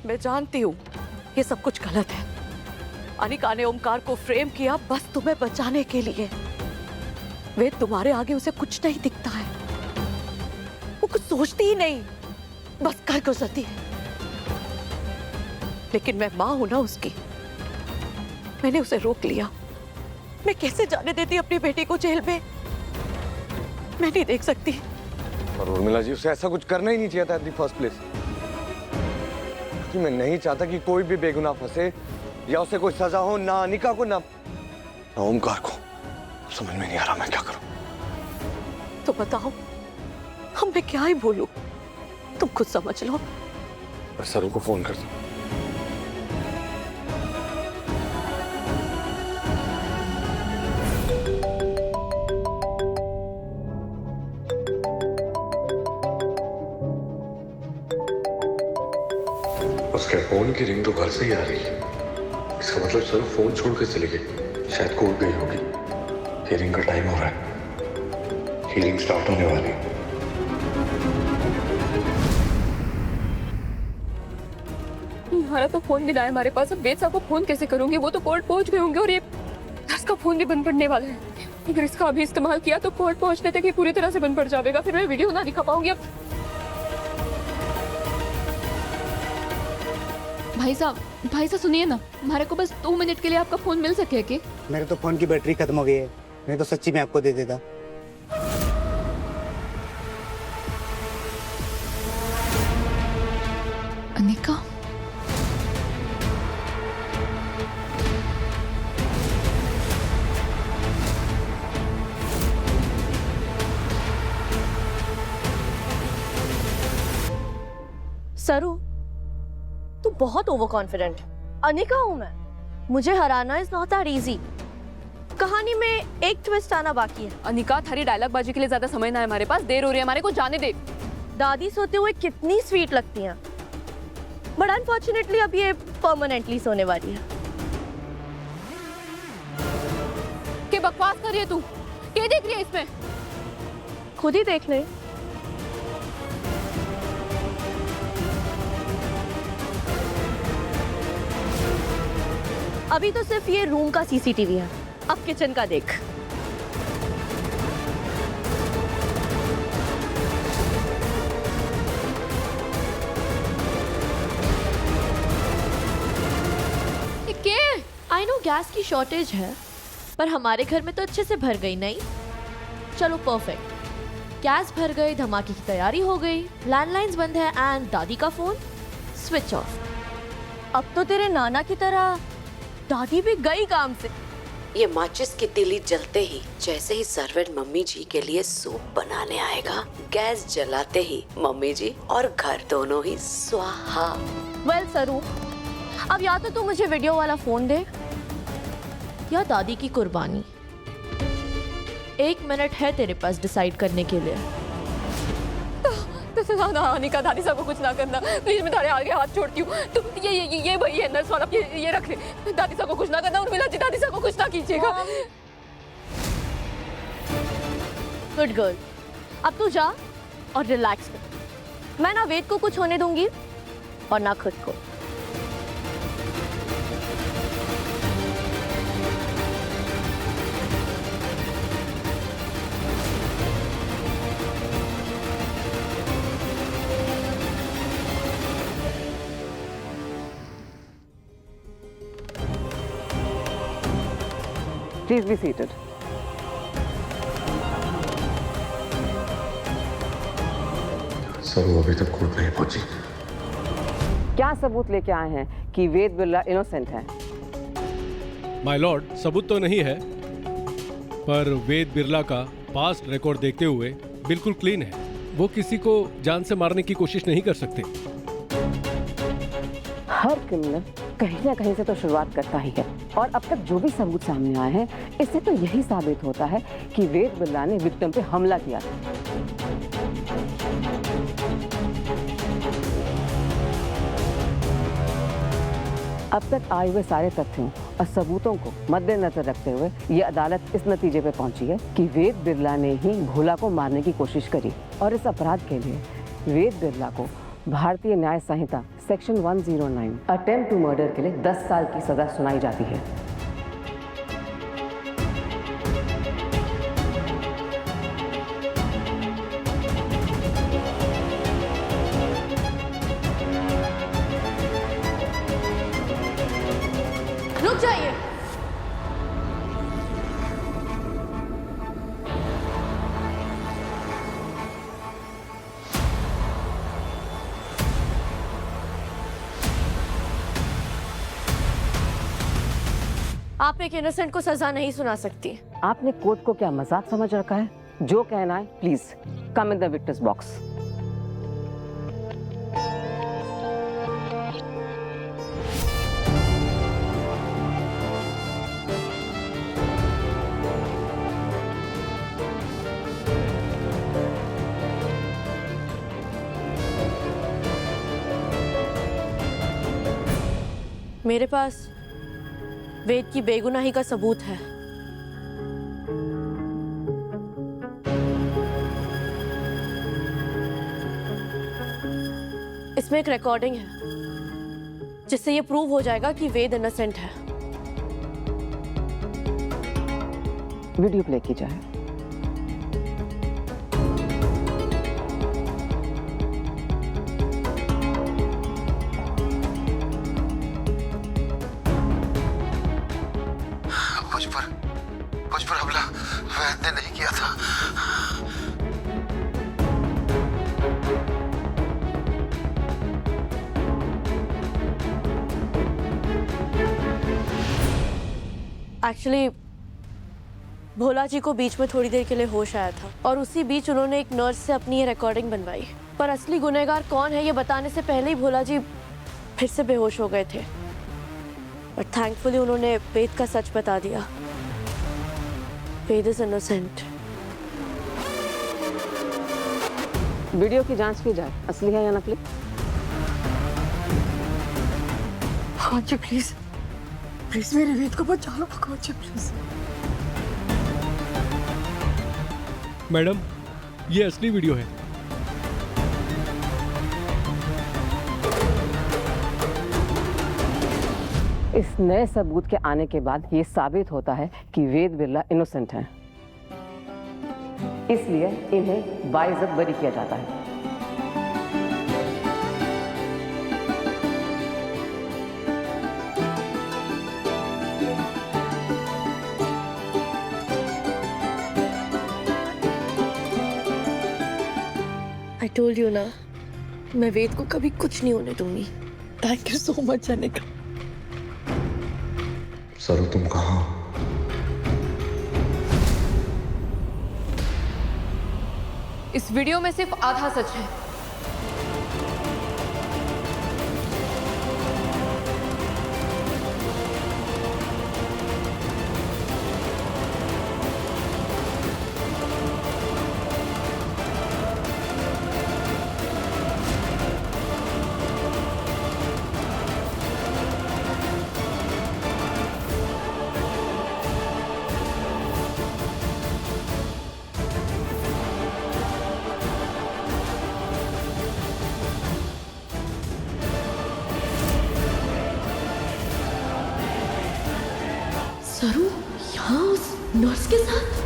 मैं जानती हूँ ये सब कुछ गलत है। अनिका ने ओमकार को फ्रेम किया बस तुम्हें बचाने के लिए। वे तुम्हारे आगे उसे कुछ नहीं दिखता है, वो कुछ सोचती ही नहीं, बस कर गुजरती है। लेकिन मैं मां हूं ना उसकी, मैंने उसे रोक लिया। मैं कैसे जाने देती अपनी बेटी को जेल में? मैं नहीं देख सकती। और उर्मिला जी, उसे ऐसा कुछ करना ही नहीं चाहिए था इन द फर्स्ट प्लेस। मैं नहीं चाहता कि कोई भी बेगुनाह फंसे या उसे कोई सजा हो, ना अनिका को ना ओमकार को। समझ में नहीं आ रहा मैं क्या करूं। तो बताओ, हम मैं क्या ही बोलूं, तुम खुद समझ लो। मैं सरू को फोन कर दूं। उसके फोन की रिंग तो घर से ही आ रही है। इसका मतलब सरू फोन छोड़ के चली गई, शायद कोर्ट गई होगी। हियरिंग का टाइम हो रहा है, हियरिंग स्टार्ट होने वाली है। हमारा तो फोन भी ना है हमारे पास, अब वेद साहब को फोन कैसे करूंगी? वो तो कोर्ट पहुंच गए होंगे और ये इसका फोन भी बंद पड़ने वाला है। अगर इसका अभी इस्तेमाल किया तो कोर्ट पहुंचने तक ये पूरी तरह से बंद पड़ जाएगा, फिर मैं वीडियो ना दिखा पाऊंगी। अब भाई साहब सुनिए ना, हमारे को बस 2 मिनट के लिए आपका फोन मिल सके कि? मेरे तो फोन की बैटरी खत्म हो गई है, नहीं तो सच्ची में आपको दे देता। अनिका, सरू, तू बहुत ओवर कॉन्फिडेंट। अनिका हूं मैं, मुझे हराना इज नॉट दैट इजी। कहानी में एक ट्विस्ट आना बाकी है। अनिका, थारी डायलॉग बाजी के लिए ज्यादा समय ना है हमारे पास, देर हो रही है, हमारे को जाने दे। दादी सोते हुए कितनी स्वीट लगती हैं, बट अनफॉर्चुनेटली अब ये परमानेंटली सोने वाली है। क्या बकवास कर रही है तू? क्या देख रही है इसमें? खुद ही देख ले। अभी तो सिर्फ ये रूम का सीसीटीवी है, अब किचन का देख। आई नो गैस की शॉर्टेज है, पर हमारे घर में तो अच्छे से भर गई नहीं। चलो परफेक्ट, गैस भर गई, धमाके की तैयारी हो गई, लैंडलाइंस बंद है एंड दादी का फोन स्विच ऑफ। अब तो तेरे नाना की तरह दादी भी गई काम से। ये माचिस की तीली जलते ही, जैसे ही सर्वेंट मम्मी जी के लिए सूप बनाने आएगा, गैस जलाते ही मम्मी जी और घर दोनों ही स्वाहा। वेल सरू, अब या तो तू मुझे वीडियो वाला फोन दे या दादी की कुर्बानी। 1 मिनट है तेरे पास डिसाइड करने के लिए। ना अनिका, दादी साहब को कुछ ना करना प्लीज, मैं तुम्हारे आगे हाथ छोड़ती हूँ। तुम ये भाई है नर्स वाला, ये रख ले। दादी साहब को कुछ ना करना, उर्मिला जी दादी साहब को कुछ ना कीजिएगा। गुड गर्ल, अब तू जा और रिलैक्स कर। मैं ना वेद को कुछ होने दूंगी और ना खुद को। Please be seated. सर वो अभी तक कोर्ट नहीं पहुंची। क्या सबूत लेके आए हैं कि वेद बिरला इनोसेंट है? माय लॉर्ड, सबूत तो नहीं है, पर वेद बिरला का पास्ट रिकॉर्ड देखते हुए बिल्कुल क्लीन है। वो किसी को जान से मारने की कोशिश नहीं कर सकते। हर क्रिमिनल कहीं ना कहीं से तो शुरुआत करता ही है, और अब तक जो भी सबूत सामने आए हैं, इससे तो यही साबित होता है कि वेद बिरला ने विक्टिम पे हमला किया था। अब तक आए हुए सारे तथ्यों और सबूतों को मद्देनजर रखते हुए ये अदालत इस नतीजे पे पहुंची है कि वेद बिरला ने ही भोला को मारने की कोशिश करी, और इस अपराध के लिए वेद बिरला को भारतीय न्याय संहिता सेक्शन 109 अटेम्प्ट टू मर्डर के लिए 10 साल की सजा सुनाई जाती है। रुक जाइए। आप एक इनोसेंट को सजा नहीं सुना सकती। आपने कोर्ट को क्या मजाक समझ रखा है? जो कहना है please come in the witness box. मेरे पास वेद की बेगुनाही का सबूत है। इसमें एक रिकॉर्डिंग है जिससे ये प्रूव हो जाएगा कि वेद इनोसेंट है। वीडियो प्ले की जाए। मुझ पर हमला वैद ने नहीं किया था। एक्चुअली भोला जी को बीच में थोड़ी देर के लिए होश आया था और उसी बीच उन्होंने एक नर्स से अपनी ये रिकॉर्डिंग बनवाई, पर असली गुनहगार कौन है ये बताने से पहले ही भोला जी फिर से बेहोश हो गए थे। बट थैंकफुली उन्होंने वेद का सच बता दिया। वेद इज इनोसेंट। वीडियो की जांच की जाए, असली है या नकली। भगवान जी प्लीज प्लीज मेरे वेद को बचा लो। भगवान जी प्लीज। मैडम, ये असली वीडियो है। इस नए सबूत के आने के बाद ये साबित होता है कि वेद बिरला इनोसेंट हैं। इसलिए इन्हें बाइज्जत बरी किया जाता है। आई टोल्ड यू ना, मैं वेद को कभी कुछ नहीं होने दूंगी। Thank you so much Anika. सरू तुम कहाँ? इस वीडियो में सिर्फ आधा सच है। सरू यहाँ उस नर्स के साथ?